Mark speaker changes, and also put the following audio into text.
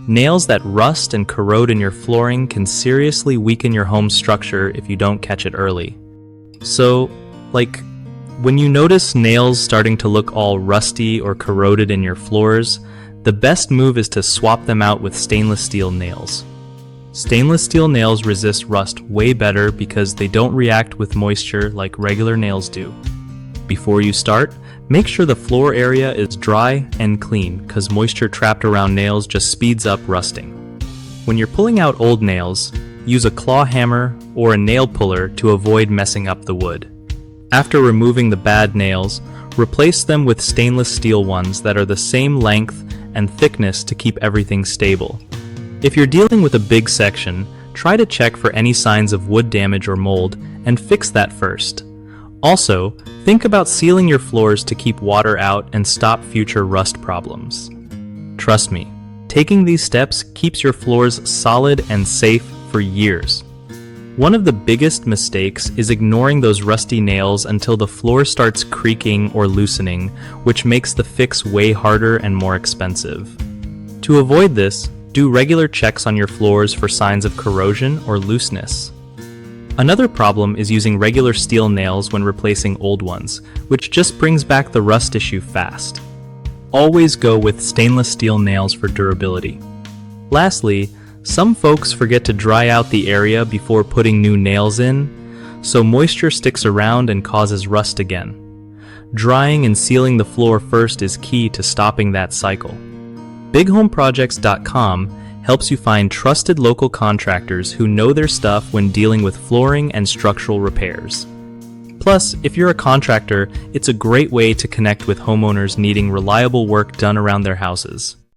Speaker 1: Nails that rust and corrode in your flooring can seriously weaken your home's structure if you don't catch it early. So, when you notice nails starting to look all rusty or corroded in your floors, the best move is to swap them out with stainless steel nails. Stainless steel nails resist rust way better because they don't react with moisture like regular nails do. Before you start, make sure the floor area is dry and clean because moisture trapped around nails just speeds up rusting. When you're pulling out old nails, use a claw hammer or a nail puller to avoid messing up the wood. After removing the bad nails, replace them with stainless steel ones that are the same length and thickness to keep everything stable. If you're dealing with a big section, try to check for any signs of wood damage or mold and fix that first. Also, think about sealing your floors to keep water out and stop future rust problems. Trust me, taking these steps keeps your floors solid and safe for years. One of the biggest mistakes is ignoring those rusty nails until the floor starts creaking or loosening, which makes the fix way harder and more expensive. To avoid this, do regular checks on your floors for signs of corrosion or looseness. Another problem is using regular steel nails when replacing old ones, which just brings back the rust issue fast. Always go with stainless steel nails for durability. Lastly, some folks forget to dry out the area before putting new nails in, so moisture sticks around and causes rust again. Drying and sealing the floor first is key to stopping that cycle. BigHomeProjects.com helps you find trusted local contractors who know their stuff when dealing with flooring and structural repairs. Plus, if you're a contractor, it's a great way to connect with homeowners needing reliable work done around their houses.